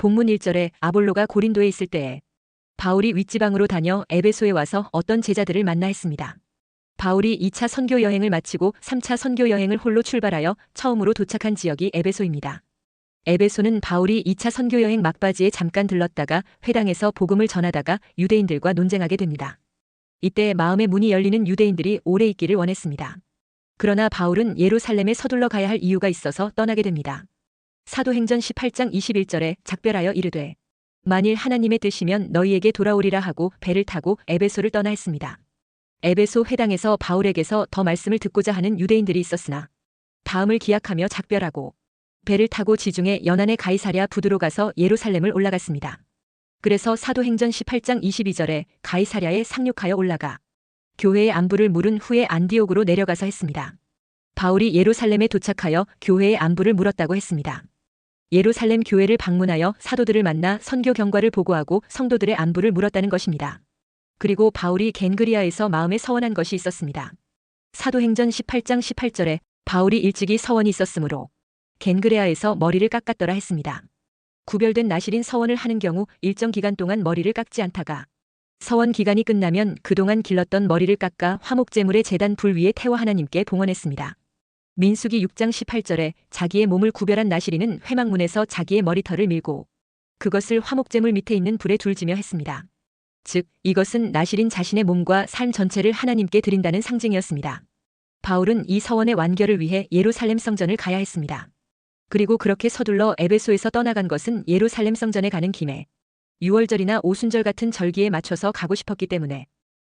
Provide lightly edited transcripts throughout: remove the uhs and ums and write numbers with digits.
본문 1절에 아볼로가 고린도에 있을 때에 바울이 윗지방으로 다녀 에베소에 와서 어떤 제자들을 만나 했습니다. 바울이 2차 선교 여행을 마치고 3차 선교 여행을 홀로 출발하여 처음으로 도착한 지역이 에베소입니다. 에베소는 바울이 2차 선교 여행 막바지에 잠깐 들렀다가 회당에서 복음을 전하다가 유대인들과 논쟁하게 됩니다. 이때 마음의 문이 열리는 유대인들이 오래 있기를 원했습니다. 그러나 바울은 예루살렘에 서둘러 가야 할 이유가 있어서 떠나게 됩니다. 사도행전 18장 21절에 작별하여 이르되 만일 하나님의 뜻이면 너희에게 돌아오리라 하고 배를 타고 에베소를 떠나 했습니다. 에베소 회당에서 바울에게서 더 말씀을 듣고자 하는 유대인들이 있었으나 다음을 기약하며 작별하고 배를 타고 지중해 연안의 가이사랴 부두로 가서 예루살렘을 올라갔습니다. 그래서 사도행전 18장 22절에 가이사랴에 상륙하여 올라가 교회의 안부를 물은 후에 안디옥으로 내려가서 했습니다. 바울이 예루살렘에 도착하여 교회의 안부를 물었다고 했습니다. 예루살렘 교회를 방문하여 사도들을 만나 선교 경과를 보고하고 성도들의 안부를 물었다는 것입니다. 그리고 바울이 겐그리아에서 마음에 서원한 것이 있었습니다. 사도행전 18장 18절에 바울이 일찍이 서원이 있었으므로 겐그레아에서 머리를 깎았더라 했습니다. 구별된 나실인 서원을 하는 경우 일정 기간 동안 머리를 깎지 않다가 서원 기간이 끝나면 그동안 길렀던 머리를 깎아 화목제물의 제단 불 위에 태워 하나님께 봉헌했습니다. 민수기 6장 18절에 자기의 몸을 구별한 나실인은 회막문에서 자기의 머리털을 밀고 그것을 화목제물 밑에 있는 불에 둘지며 했습니다. 즉 이것은 나실인 자신의 몸과 삶 전체를 하나님께 드린다는 상징이었습니다. 바울은 이 서원의 완결을 위해 예루살렘 성전을 가야 했습니다. 그리고 그렇게 서둘러 에베소에서 떠나간 것은 예루살렘 성전에 가는 김에 유월절이나 오순절 같은 절기에 맞춰서 가고 싶었기 때문에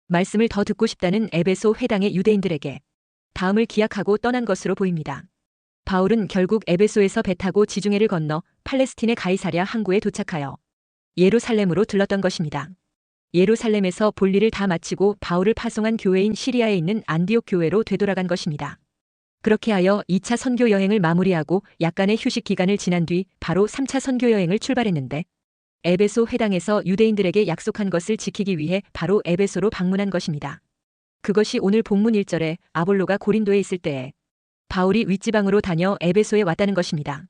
말씀을 더 듣고 싶다는 에베소 회당의 유대인들에게 다음을 기약하고 떠난 것으로 보입니다. 바울은 결국 에베소에서 배 타고 지중해를 건너 팔레스틴의 가이사랴 항구에 도착하여 예루살렘으로 들렀던 것입니다. 예루살렘에서 볼일을 다 마치고 바울을 파송한 교회인 시리아에 있는 안디옥 교회로 되돌아간 것입니다. 그렇게 하여 2차 선교 여행을 마무리하고 약간의 휴식 기간을 지난 뒤 바로 3차 선교 여행을 출발했는데 에베소 회당에서 유대인들에게 약속한 것을 지키기 위해 바로 에베소로 방문한 것입니다. 그것이 오늘 본문 1절에 아볼로가 고린도에 있을 때에 바울이 윗지방으로 다녀 에베소에 왔다는 것입니다.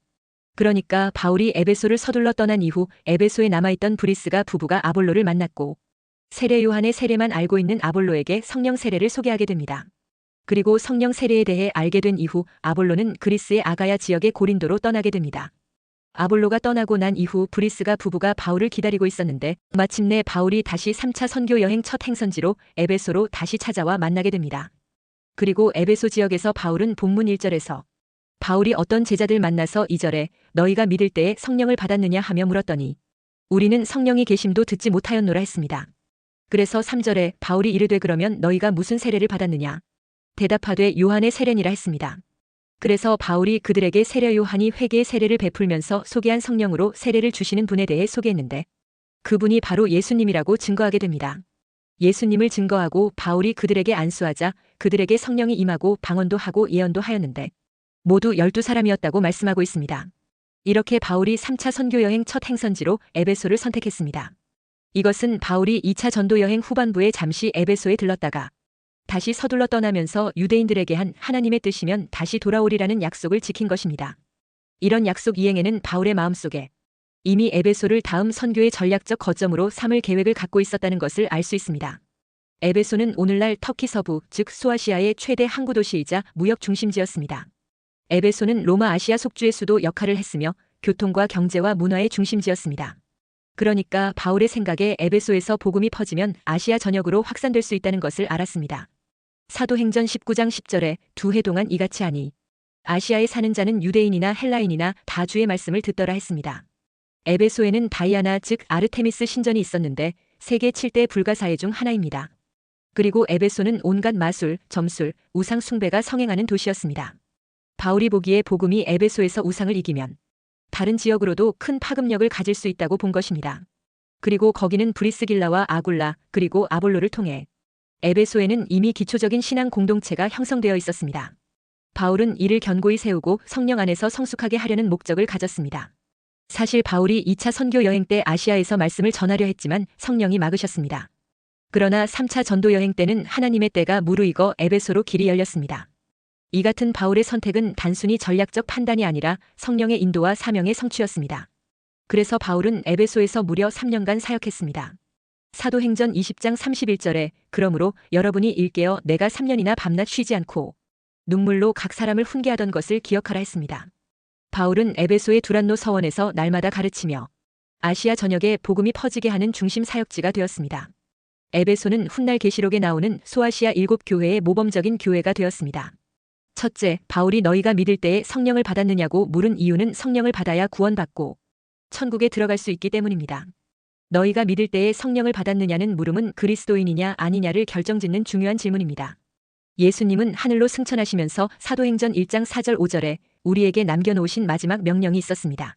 그러니까 바울이 에베소를 서둘러 떠난 이후 에베소에 남아있던 브리스가 부부가 아볼로를 만났고 세례 요한의 세례만 알고 있는 아볼로에게 성령 세례를 소개하게 됩니다. 그리고 성령 세례에 대해 알게 된 이후 아볼로는 그리스의 아가야 지역의 고린도로 떠나게 됩니다. 아볼로가 떠나고 난 이후 브리스가 부부가 바울을 기다리고 있었는데 마침내 바울이 다시 3차 선교 여행 첫 행선지로 에베소로 다시 찾아와 만나게 됩니다. 그리고 에베소 지역에서 바울은 본문 1절에서 바울이 어떤 제자들 만나서 2절에 너희가 믿을 때에 성령을 받았느냐 하며 물었더니 우리는 성령이 계심도 듣지 못하였노라 했습니다. 그래서 3절에 바울이 이르되 그러면 너희가 무슨 세례를 받았느냐 대답하되 요한의 세례니라 했습니다. 그래서 바울이 그들에게 세례 요한이 회개의 세례를 베풀면서 소개한 성령으로 세례를 주시는 분에 대해 소개했는데 그분이 바로 예수님이라고 증거하게 됩니다. 예수님을 증거하고 바울이 그들에게 안수하자 그들에게 성령이 임하고 방언도 하고 예언도 하였는데 모두 12사람이었다고 말씀하고 있습니다. 이렇게 바울이 3차 선교 여행 첫 행선지로 에베소를 선택했습니다. 이것은 바울이 2차 전도 여행 후반부에 잠시 에베소에 들렀다가 다시 서둘러 떠나면서 유대인들에게 한 하나님의 뜻이면 다시 돌아오리라는 약속을 지킨 것입니다. 이런 약속 이행에는 바울의 마음속에 이미 에베소를 다음 선교의 전략적 거점으로 삼을 계획을 갖고 있었다는 것을 알 수 있습니다. 에베소는 오늘날 터키 서부, 즉 소아시아의 최대 항구 도시이자 무역 중심지였습니다. 에베소는 로마 아시아 속주의 수도 역할을 했으며 교통과 경제와 문화의 중심지였습니다. 그러니까 바울의 생각에 에베소에서 복음이 퍼지면 아시아 전역으로 확산될 수 있다는 것을 알았습니다. 사도행전 19장 10절에 2해 동안 이같이 하니 아시아에 사는 자는 유대인이나 헬라인이나 다 주의 말씀을 듣더라 했습니다. 에베소에는 다이아나 즉 아르테미스 신전이 있었는데 세계 7대 불가사의 중 하나입니다. 그리고 에베소는 온갖 마술, 점술, 우상 숭배가 성행하는 도시였습니다. 바울이 보기에 복음이 에베소에서 우상을 이기면 다른 지역으로도 큰 파급력을 가질 수 있다고 본 것입니다. 그리고 거기는 브리스길라와 아굴라 그리고 아볼로를 통해 에베소에는 이미 기초적인 신앙 공동체가 형성되어 있었습니다. 바울은 이를 견고히 세우고 성령 안에서 성숙하게 하려는 목적을 가졌습니다. 사실 바울이 2차 선교 여행 때 아시아에서 말씀을 전하려 했지만 성령이 막으셨습니다. 그러나 3차 전도 여행 때는 하나님의 때가 무르익어 에베소로 길이 열렸습니다. 이 같은 바울의 선택은 단순히 전략적 판단이 아니라 성령의 인도와 사명의 성취였습니다. 그래서 바울은 에베소에서 무려 3년간 사역했습니다. 사도행전 20장 31절에 그러므로 여러분이 일깨어 내가 3년이나 밤낮 쉬지 않고 눈물로 각 사람을 훈계하던 것을 기억하라 했습니다. 바울은 에베소의 두란노 서원에서 날마다 가르치며 아시아 전역에 복음이 퍼지게 하는 중심 사역지가 되었습니다. 에베소는 훗날 계시록에 나오는 소아시아 7교회의 모범적인 교회가 되었습니다. 첫째, 바울이 너희가 믿을 때에 성령을 받았느냐고 물은 이유는 성령을 받아야 구원받고 천국에 들어갈 수 있기 때문입니다. 너희가 믿을 때에 성령을 받았느냐는 물음은 그리스도인이냐 아니냐를 결정짓는 중요한 질문입니다. 예수님은 하늘로 승천하시면서 사도행전 1장 4절 5절에 우리에게 남겨놓으신 마지막 명령이 있었습니다.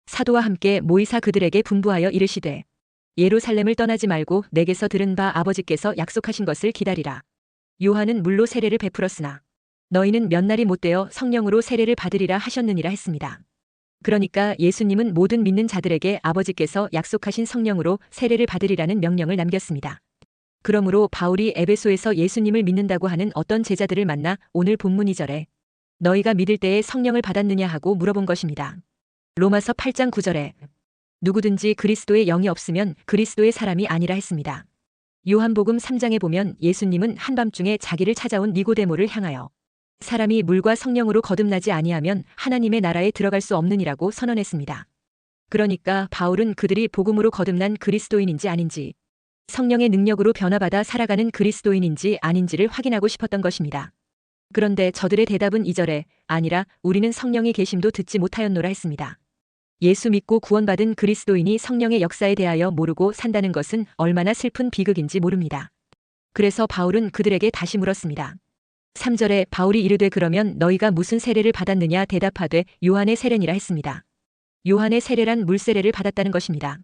사도와 함께 모이사 그들에게 분부하여 이르시되 예루살렘을 떠나지 말고 내게서 들은 바 아버지께서 약속하신 것을 기다리라. 요한은 물로 세례를 베풀었으나 너희는 몇 날이 못되어 성령으로 세례를 받으리라 하셨느니라 했습니다. 그러니까 예수님은 모든 믿는 자들에게 아버지께서 약속하신 성령으로 세례를 받으리라는 명령을 남겼습니다. 그러므로 바울이 에베소에서 예수님을 믿는다고 하는 어떤 제자들을 만나 오늘 본문 2절에 너희가 믿을 때에 성령을 받았느냐 하고 물어본 것입니다. 로마서 8장 9절에 누구든지 그리스도의 영이 없으면 그리스도의 사람이 아니라 했습니다. 요한복음 3장에 보면 예수님은 한밤중에 자기를 찾아온 니고데모를 향하여 사람이 물과 성령으로 거듭나지 아니하면 하나님의 나라에 들어갈 수 없느니라고 선언했습니다. 그러니까 바울은 그들이 복음으로 거듭난 그리스도인인지 아닌지 성령의 능력으로 변화받아 살아가는 그리스도인인지 아닌지를 확인하고 싶었던 것입니다. 그런데 저들의 대답은 2절에 아니라 우리는 성령의 계심도 듣지 못하였노라 했습니다. 예수 믿고 구원받은 그리스도인이 성령의 역사에 대하여 모르고 산다는 것은 얼마나 슬픈 비극인지 모릅니다. 그래서 바울은 그들에게 다시 물었습니다. 3절에 바울이 이르되 그러면 너희가 무슨 세례를 받았느냐 대답하되 요한의 세례니라 했습니다. 요한의 세례란 물세례를 받았다는 것입니다.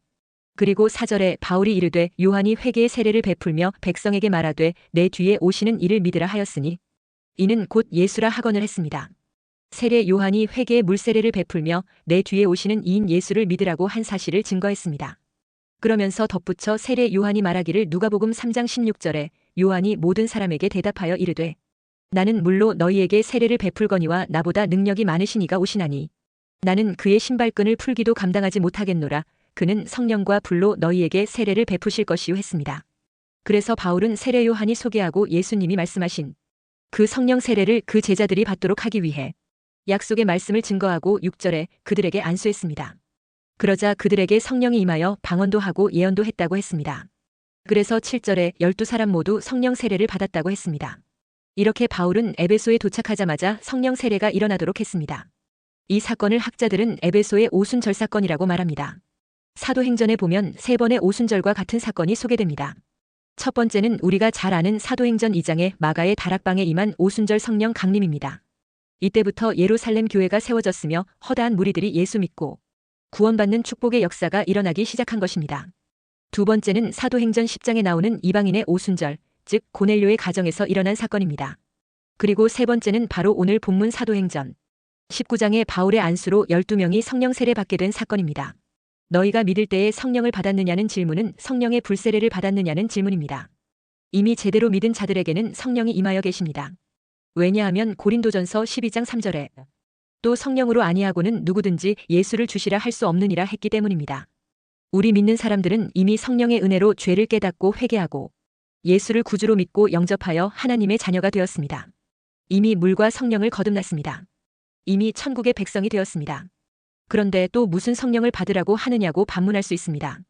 그리고 4절에 바울이 이르되 요한이 회개의 세례를 베풀며 백성에게 말하되 내 뒤에 오시는 이를 믿으라 하였으니 이는 곧 예수라 하거늘 했습니다. 세례 요한이 회개의 물세례를 베풀며 내 뒤에 오시는 이인 예수를 믿으라고 한 사실을 증거했습니다. 그러면서 덧붙여 세례 요한이 말하기를 누가복음 3장 16절에 요한이 모든 사람에게 대답하여 이르되 나는 물로 너희에게 세례를 베풀거니와 나보다 능력이 많으신 이가 오시나니 나는 그의 신발끈을 풀기도 감당하지 못하겠노라. 그는 성령과 불로 너희에게 세례를 베푸실 것이요 했습니다. 그래서 바울은 세례 요한이 소개하고 예수님이 말씀하신 그 성령 세례를 그 제자들이 받도록 하기 위해 약속의 말씀을 증거하고 6절에 그들에게 안수했습니다. 그러자 그들에게 성령이 임하여 방언도 하고 예언도 했다고 했습니다. 그래서 7절에 12사람 모두 성령 세례를 받았다고 했습니다. 이렇게 바울은 에베소에 도착하자마자 성령 세례가 일어나도록 했습니다. 이 사건을 학자들은 에베소의 오순절 사건이라고 말합니다. 사도행전에 보면 3번의 오순절과 같은 사건이 소개됩니다. 첫 번째는 우리가 잘 아는 사도행전 2장의 마가의 다락방에 임한 오순절 성령 강림입니다. 이때부터 예루살렘 교회가 세워졌으며 허다한 무리들이 예수 믿고 구원받는 축복의 역사가 일어나기 시작한 것입니다. 두 번째는 사도행전 10장에 나오는 이방인의 오순절, 즉 고넬료의 가정에서 일어난 사건입니다. 그리고 세 번째는 바로 오늘 본문 사도행전 19장의 바울의 안수로 12명이 성령 세례 받게 된 사건입니다. 너희가 믿을 때에 성령을 받았느냐는 질문은 성령의 불세례를 받았느냐는 질문입니다. 이미 제대로 믿은 자들에게는 성령이 임하여 계십니다. 왜냐하면 고린도전서 12장 3절에 또 성령으로 아니하고는 누구든지 예수를 주시라 할 수 없느니라 했기 때문입니다. 우리 믿는 사람들은 이미 성령의 은혜로 죄를 깨닫고 회개하고 예수를 구주로 믿고 영접하여 하나님의 자녀가 되었습니다. 이미 물과 성령을 거듭났습니다. 이미 천국의 백성이 되었습니다. 그런데 또 무슨 성령을 받으라고 하느냐고 반문할 수 있습니다.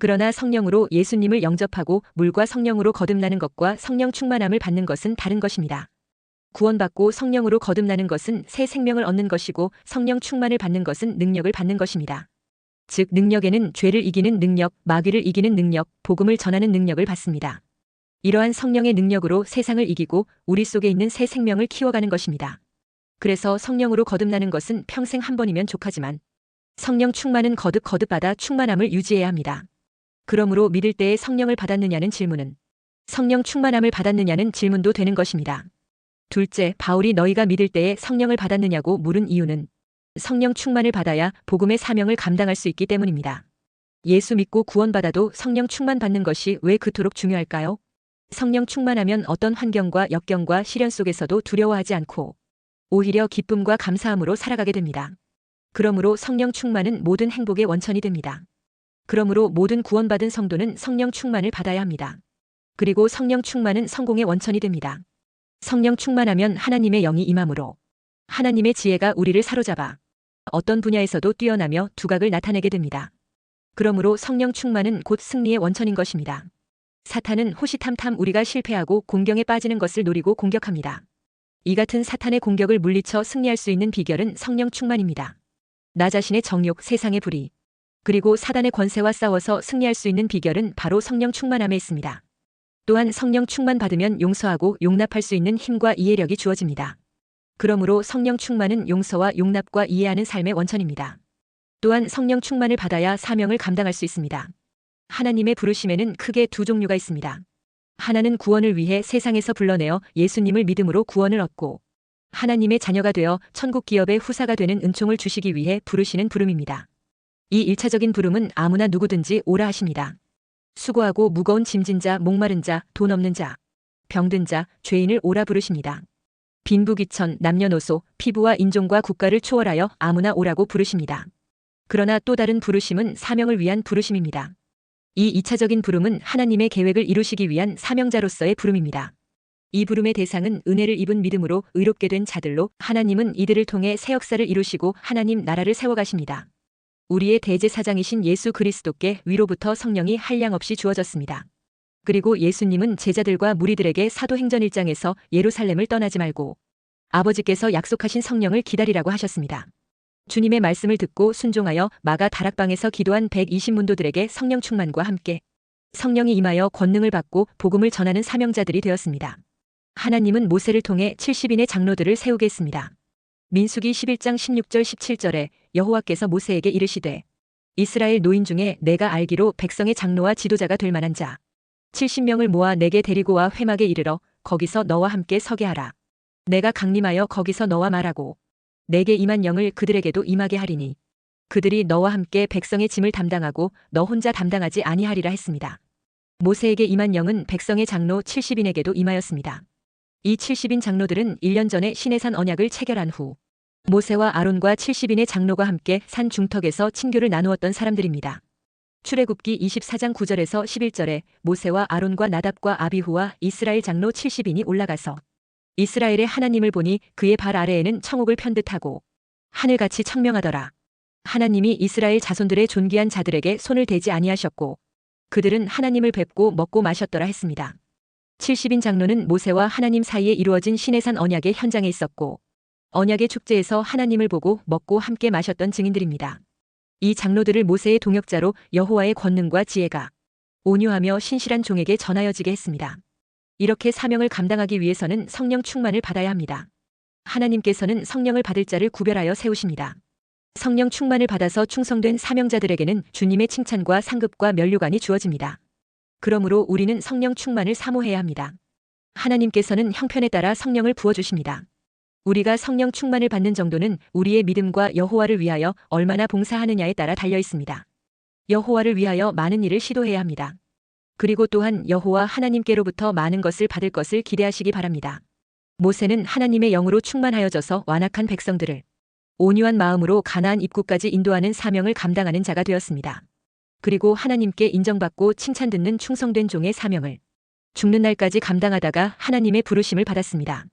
그러나 성령으로 예수님을 영접하고 물과 성령으로 거듭나는 것과 성령 충만함을 받는 것은 다른 것입니다. 구원받고 성령으로 거듭나는 것은 새 생명을 얻는 것이고 성령 충만을 받는 것은 능력을 받는 것입니다. 즉 능력에는 죄를 이기는 능력, 마귀를 이기는 능력, 복음을 전하는 능력을 받습니다. 이러한 성령의 능력으로 세상을 이기고 우리 속에 있는 새 생명을 키워가는 것입니다. 그래서 성령으로 거듭나는 것은 평생 한 번이면 족하지만 성령 충만은 거듭 받아 충만함을 유지해야 합니다. 그러므로 믿을 때에 성령을 받았느냐는 질문은 성령 충만함을 받았느냐는 질문도 되는 것입니다. 둘째, 바울이 너희가 믿을 때에 성령을 받았느냐고 물은 이유는 성령 충만을 받아야 복음의 사명을 감당할 수 있기 때문입니다. 예수 믿고 구원받아도 성령 충만 받는 것이 왜 그토록 중요할까요? 성령 충만하면 어떤 환경과 역경과 시련 속에서도 두려워하지 않고 오히려 기쁨과 감사함으로 살아가게 됩니다. 그러므로 성령 충만은 모든 행복의 원천이 됩니다. 그러므로 모든 구원받은 성도는 성령 충만을 받아야 합니다. 그리고 성령 충만은 성공의 원천이 됩니다. 성령 충만하면 하나님의 영이 임함으로 하나님의 지혜가 우리를 사로잡아 어떤 분야에서도 뛰어나며 두각을 나타내게 됩니다. 그러므로 성령 충만은 곧 승리의 원천인 것입니다. 사탄은 호시탐탐 우리가 실패하고 공경에 빠지는 것을 노리고 공격합니다. 이 같은 사탄의 공격을 물리쳐 승리할 수 있는 비결은 성령 충만입니다. 나 자신의 정욕, 세상의 불의, 그리고 사단의 권세와 싸워서 승리할 수 있는 비결은 바로 성령 충만함에 있습니다. 또한 성령 충만 받으면 용서하고 용납할 수 있는 힘과 이해력이 주어집니다. 그러므로 성령 충만은 용서와 용납과 이해하는 삶의 원천입니다. 또한 성령 충만을 받아야 사명을 감당할 수 있습니다. 하나님의 부르심에는 크게 두 종류가 있습니다. 하나는 구원을 위해 세상에서 불러내어 예수님을 믿음으로 구원을 얻고 하나님의 자녀가 되어 천국 기업의 후사가 되는 은총을 주시기 위해 부르시는 부름입니다. 이 1차적인 부름은 아무나 누구든지 오라 하십니다. 수고하고 무거운 짐진 자, 목마른 자, 돈 없는 자, 병든 자, 죄인을 오라 부르십니다. 빈부귀천, 남녀노소, 피부와 인종과 국가를 초월하여 아무나 오라고 부르십니다. 그러나 또 다른 부르심은 사명을 위한 부르심입니다. 이 2차적인 부름은 하나님의 계획을 이루시기 위한 사명자로서의 부름입니다. 이 부름의 대상은 은혜를 입은 믿음으로 의롭게 된 자들로 하나님은 이들을 통해 새 역사를 이루시고 하나님 나라를 세워가십니다. 우리의 대제사장이신 예수 그리스도께 위로부터 성령이 한량없이 주어졌습니다. 그리고 예수님은 제자들과 무리들에게 사도행전 1장에서 예루살렘을 떠나지 말고 아버지께서 약속하신 성령을 기다리라고 하셨습니다. 주님의 말씀을 듣고 순종하여 마가 다락방에서 기도한 120문도들에게 성령 충만과 함께 성령이 임하여 권능을 받고 복음을 전하는 사명자들이 되었습니다. 하나님은 모세를 통해 70인의 장로들을 세우게 했습니다. 민수기 11장 16절 17절에 여호와께서 모세에게 이르시되 이스라엘 노인 중에 내가 알기로 백성의 장로와 지도자가 될 만한 자 70명을 모아 내게 데리고 와 회막에 이르러 거기서 너와 함께 서게 하라. 내가 강림하여 거기서 너와 말하고 내게 임한 영을 그들에게도 임하게 하리니 그들이 너와 함께 백성의 짐을 담당하고 너 혼자 담당하지 아니하리라 했습니다. 모세에게 임한 영은 백성의 장로 70인에게도 임하였습니다. 이 70인 장로들은 1년 전에 시내산 언약을 체결한 후 모세와 아론과 70인의 장로가 함께 산 중턱에서 친교를 나누었던 사람들입니다. 출애굽기 24장 9절에서 11절에 모세와 아론과 나답과 아비후와 이스라엘 장로 70인이 올라가서 이스라엘의 하나님을 보니 그의 발 아래에는 청옥을 편듯하고 하늘같이 청명하더라. 하나님이 이스라엘 자손들의 존귀한 자들에게 손을 대지 아니하셨고 그들은 하나님을 뵙고 먹고 마셨더라 했습니다. 70인 장로는 모세와 하나님 사이에 이루어진 시내산 언약의 현장에 있었고 언약의 축제에서 하나님을 보고 먹고 함께 마셨던 증인들입니다. 이 장로들을 모세의 동역자로 여호와의 권능과 지혜가 온유하며 신실한 종에게 전하여지게 했습니다. 이렇게 사명을 감당하기 위해서는 성령 충만을 받아야 합니다. 하나님께서는 성령을 받을 자를 구별하여 세우십니다. 성령 충만을 받아서 충성된 사명자들에게는 주님의 칭찬과 상급과 면류관이 주어집니다. 그러므로 우리는 성령 충만을 사모해야 합니다. 하나님께서는 형편에 따라 성령을 부어주십니다. 우리가 성령 충만을 받는 정도는 우리의 믿음과 여호와를 위하여 얼마나 봉사하느냐에 따라 달려 있습니다. 여호와를 위하여 많은 일을 시도해야 합니다. 그리고 또한 여호와 하나님께로부터 많은 것을 받을 것을 기대하시기 바랍니다. 모세는 하나님의 영으로 충만하여져서 완악한 백성들을 온유한 마음으로 가나안 입구까지 인도하는 사명을 감당하는 자가 되었습니다. 그리고 하나님께 인정받고 칭찬 듣는 충성된 종의 사명을 죽는 날까지 감당하다가 하나님의 부르심을 받았습니다.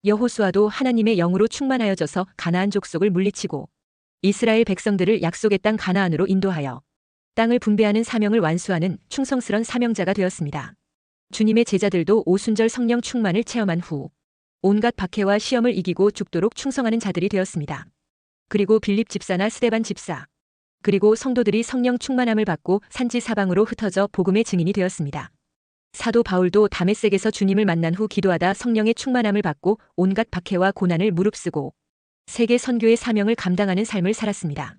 여호수아도 하나님의 영으로 충만하여져서 가나안 족속을 물리치고 이스라엘 백성들을 약속의 땅 가나안으로 인도하여 땅을 분배하는 사명을 완수하는 충성스런 사명자가 되었습니다. 주님의 제자들도 오순절 성령 충만을 체험한 후 온갖 박해와 시험을 이기고 죽도록 충성하는 자들이 되었습니다. 그리고 빌립 집사나 스데반 집사, 그리고 성도들이 성령 충만함을 받고 산지 사방으로 흩어져 복음의 증인이 되었습니다. 사도 바울도 다메섹에서 주님을 만난 후 기도하다 성령의 충만함을 받고 온갖 박해와 고난을 무릅쓰고 세계 선교의 사명을 감당하는 삶을 살았습니다.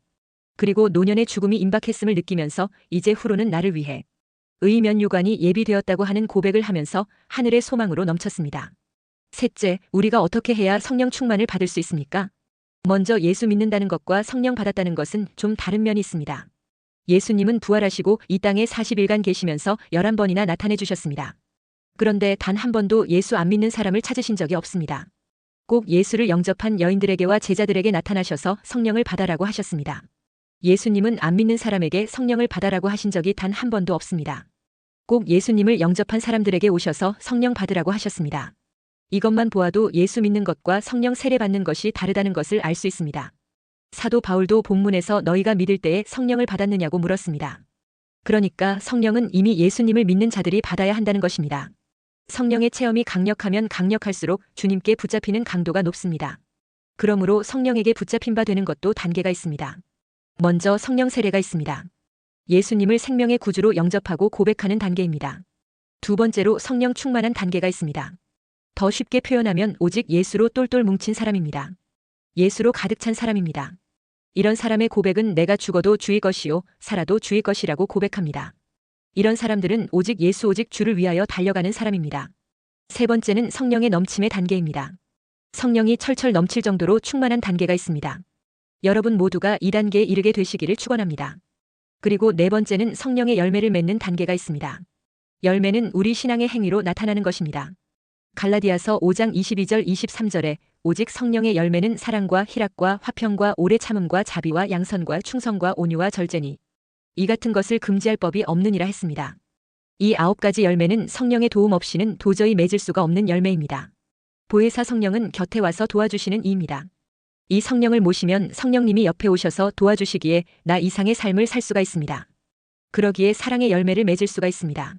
그리고 노년의 죽음이 임박했음을 느끼면서 이제 후로는 나를 위해 의면유관이 예비되었다고 하는 고백을 하면서 하늘의 소망으로 넘쳤습니다. 셋째, 우리가 어떻게 해야 성령 충만을 받을 수 있습니까? 먼저 예수 믿는다는 것과 성령 받았다는 것은 좀 다른 면이 있습니다. 예수님은 부활하시고 이 땅에 40일간 계시면서 11번이나 나타내 주셨습니다. 그런데 단 한 번도 예수 안 믿는 사람을 찾으신 적이 없습니다. 꼭 예수를 영접한 여인들에게와 제자들에게 나타나셔서 성령을 받아라고 하셨습니다. 예수님은 안 믿는 사람에게 성령을 받아라고 하신 적이 단 한 번도 없습니다. 꼭 예수님을 영접한 사람들에게 오셔서 성령 받으라고 하셨습니다. 이것만 보아도 예수 믿는 것과 성령 세례 받는 것이 다르다는 것을 알 수 있습니다. 사도 바울도 본문에서 너희가 믿을 때에 성령을 받았느냐고 물었습니다. 그러니까 성령은 이미 예수님을 믿는 자들이 받아야 한다는 것입니다. 성령의 체험이 강력하면 강력할수록 주님께 붙잡히는 강도가 높습니다. 그러므로 성령에게 붙잡힌 바 되는 것도 단계가 있습니다. 먼저 성령 세례가 있습니다. 예수님을 생명의 구주로 영접하고 고백하는 단계입니다. 두 번째로 성령 충만한 단계가 있습니다. 더 쉽게 표현하면 오직 예수로 똘똘 뭉친 사람입니다. 예수로 가득 찬 사람입니다. 이런 사람의 고백은 내가 죽어도 주의 것이요 살아도 주의 것이라고 고백합니다. 이런 사람들은 오직 예수 오직 주를 위하여 달려가는 사람입니다. 세 번째는 성령의 넘침의 단계입니다. 성령이 철철 넘칠 정도로 충만한 단계가 있습니다. 여러분 모두가 이 단계에 이르게 되시기를 축원합니다. 그리고 네 번째는 성령의 열매를 맺는 단계가 있습니다. 열매는 우리 신앙의 행위로 나타나는 것입니다. 갈라디아서 5장 22절 23절에 오직 성령의 열매는 사랑과 희락과 화평과 오래 참음과 자비와 양선과 충성과 온유와 절제니 이 같은 것을 금지할 법이 없느니라 했습니다. 이 9가지 열매는 성령의 도움 없이는 도저히 맺을 수가 없는 열매입니다. 보혜사 성령은 곁에 와서 도와주시는 이입니다. 이 성령을 모시면 성령님이 옆에 오셔서 도와주시기에 나 이상의 삶을 살 수가 있습니다. 그러기에 사랑의 열매를 맺을 수가 있습니다.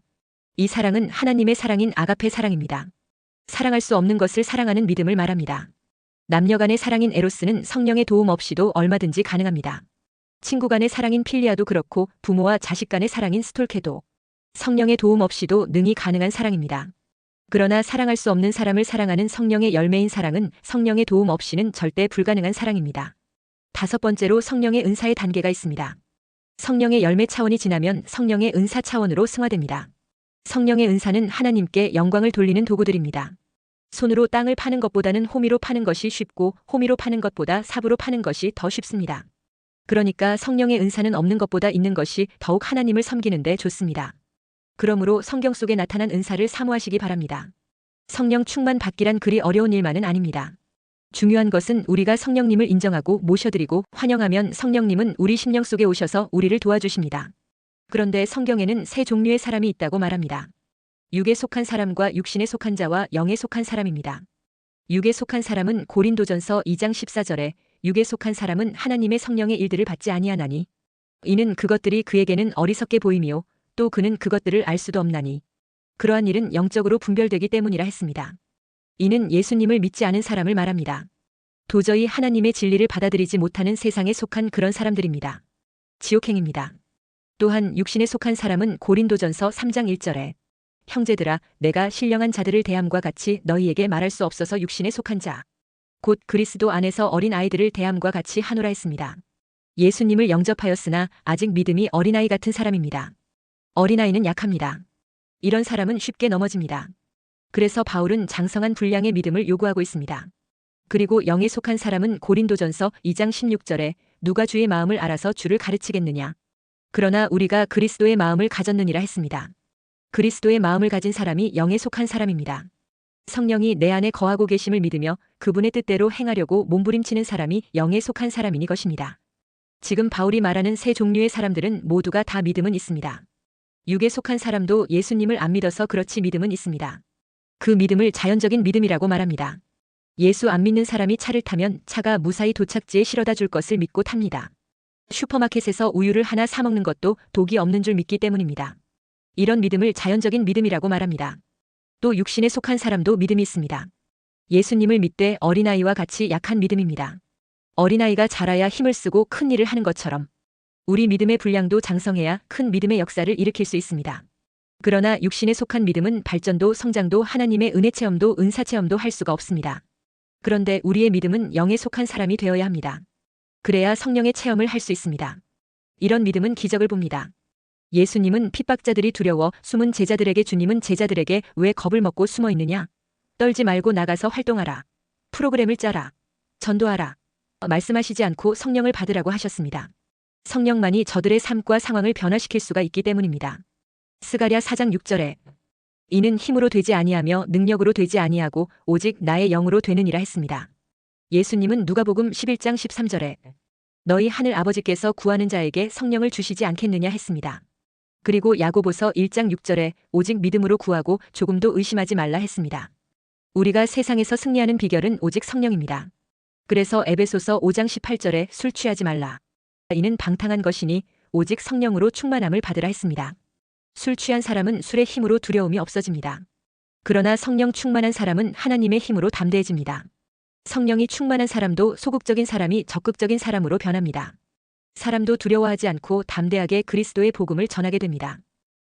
이 사랑은 하나님의 사랑인 아가페 사랑입니다. 사랑할 수 없는 것을 사랑하는 믿음을 말합니다. 남녀 간의 사랑인 에로스는 성령의 도움 없이도 얼마든지 가능합니다. 친구 간의 사랑인 필리아도 그렇고 부모와 자식 간의 사랑인 스톨케도 성령의 도움 없이도 능히 가능한 사랑입니다. 그러나 사랑할 수 없는 사람을 사랑하는 성령의 열매인 사랑은 성령의 도움 없이는 절대 불가능한 사랑입니다. 다섯 번째로 성령의 은사의 단계가 있습니다. 성령의 열매 차원이 지나면 성령의 은사 차원으로 승화됩니다. 성령의 은사는 하나님께 영광을 돌리는 도구들입니다. 손으로 땅을 파는 것보다는 호미로 파는 것이 쉽고 호미로 파는 것보다 삽으로 파는 것이 더 쉽습니다. 그러니까 성령의 은사는 없는 것보다 있는 것이 더욱 하나님을 섬기는 데 좋습니다. 그러므로 성경 속에 나타난 은사를 사모하시기 바랍니다. 성령 충만 받기란 그리 어려운 일만은 아닙니다. 중요한 것은 우리가 성령님을 인정하고 모셔드리고 환영하면 성령님은 우리 심령 속에 오셔서 우리를 도와주십니다. 그런데 성경에는 세 종류의 사람이 있다고 말합니다. 육에 속한 사람과 육신에 속한 자와 영에 속한 사람입니다. 육에 속한 사람은 고린도전서 2장 14절에 육에 속한 사람은 하나님의 성령의 일들을 받지 아니하나니 이는 그것들이 그에게는 어리석게 보이며 또 그는 그것들을 알 수도 없나니 그러한 일은 영적으로 분별되기 때문이라 했습니다. 이는 예수님을 믿지 않은 사람을 말합니다. 도저히 하나님의 진리를 받아들이지 못하는 세상에 속한 그런 사람들입니다. 지옥행입니다. 또한 육신에 속한 사람은 고린도전서 3장 1절에 형제들아 내가 신령한 자들을 대함과 같이 너희에게 말할 수 없어서 육신에 속한 자 곧 그리스도 안에서 어린 아이들을 대함과 같이 하노라 했습니다. 예수님을 영접하였으나 아직 믿음이 어린아이 같은 사람입니다. 어린아이는 약합니다. 이런 사람은 쉽게 넘어집니다. 그래서 바울은 장성한 분량의 믿음을 요구하고 있습니다. 그리고 영에 속한 사람은 고린도전서 2장 16절에 누가 주의 마음을 알아서 주를 가르치겠느냐. 그러나 우리가 그리스도의 마음을 가졌느니라 했습니다. 그리스도의 마음을 가진 사람이 영에 속한 사람입니다. 성령이 내 안에 거하고 계심을 믿으며 그분의 뜻대로 행하려고 몸부림치는 사람이 영에 속한 사람이니 것입니다. 지금 바울이 말하는 세 종류의 사람들은 모두가 다 믿음은 있습니다. 육에 속한 사람도 예수님을 안 믿어서 그렇지 믿음은 있습니다. 그 믿음을 자연적인 믿음이라고 말합니다. 예수 안 믿는 사람이 차를 타면 차가 무사히 도착지에 실어다 줄 것을 믿고 탑니다. 슈퍼마켓에서 우유를 하나 사 먹는 것도 독이 없는 줄 믿기 때문입니다. 이런 믿음을 자연적인 믿음이라고 말합니다. 또 육신에 속한 사람도 믿음이 있습니다. 예수님을 믿되 어린아이와 같이 약한 믿음입니다. 어린아이가 자라야 힘을 쓰고 큰 일을 하는 것처럼 우리 믿음의 분량도 장성해야 큰 믿음의 역사를 일으킬 수 있습니다. 그러나 육신에 속한 믿음은 발전도 성장도 하나님의 은혜 체험도 은사 체험도 할 수가 없습니다. 그런데 우리의 믿음은 영에 속한 사람이 되어야 합니다. 그래야 성령의 체험을 할 수 있습니다. 이런 믿음은 기적을 봅니다. 예수님은 핍박자들이 두려워 숨은 제자들에게 주님은 제자들에게 왜 겁을 먹고 숨어 있느냐? 떨지 말고 나가서 활동하라. 프로그램을 짜라. 전도하라. 말씀하시지 않고 성령을 받으라고 하셨습니다. 성령만이 저들의 삶과 상황을 변화시킬 수가 있기 때문입니다. 스가랴 4장 6절에 이는 힘으로 되지 아니하며 능력으로 되지 아니하고 오직 나의 영으로 되느니라 했습니다. 예수님은 누가복음 11장 13절에 너희 하늘 아버지께서 구하는 자에게 성령을 주시지 않겠느냐 했습니다. 그리고 야고보서 1장 6절에 오직 믿음으로 구하고 조금도 의심하지 말라 했습니다. 우리가 세상에서 승리하는 비결은 오직 성령입니다. 그래서 에베소서 5장 18절에 술 취하지 말라. 이는 방탕한 것이니 오직 성령으로 충만함을 받으라 했습니다. 술 취한 사람은 술의 힘으로 두려움이 없어집니다. 그러나 성령 충만한 사람은 하나님의 힘으로 담대해집니다. 성령이 충만한 사람도 소극적인 사람이 적극적인 사람으로 변합니다. 사람도 두려워하지 않고 담대하게 그리스도의 복음을 전하게 됩니다.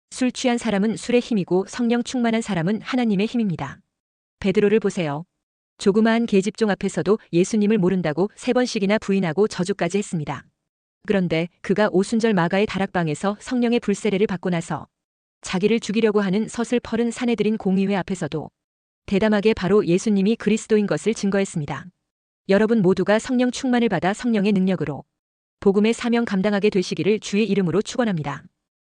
술 취한 사람은 술의 힘이고 성령 충만한 사람은 하나님의 힘입니다. 베드로를 보세요. 조그마한 계집종 앞에서도 예수님을 모른다고 3번씩이나 부인하고 저주까지 했습니다. 그런데 그가 오순절 마가의 다락방에서 성령의 불세례를 받고 나서 자기를 죽이려고 하는 섯을 펄은 사내들인 공의회 앞에서도 대담하게 바로 예수님이 그리스도인 것을 증거했습니다. 여러분 모두가 성령 충만을 받아 성령의 능력으로 복음의 사명 감당하게 되시기를 주의 이름으로 축원합니다.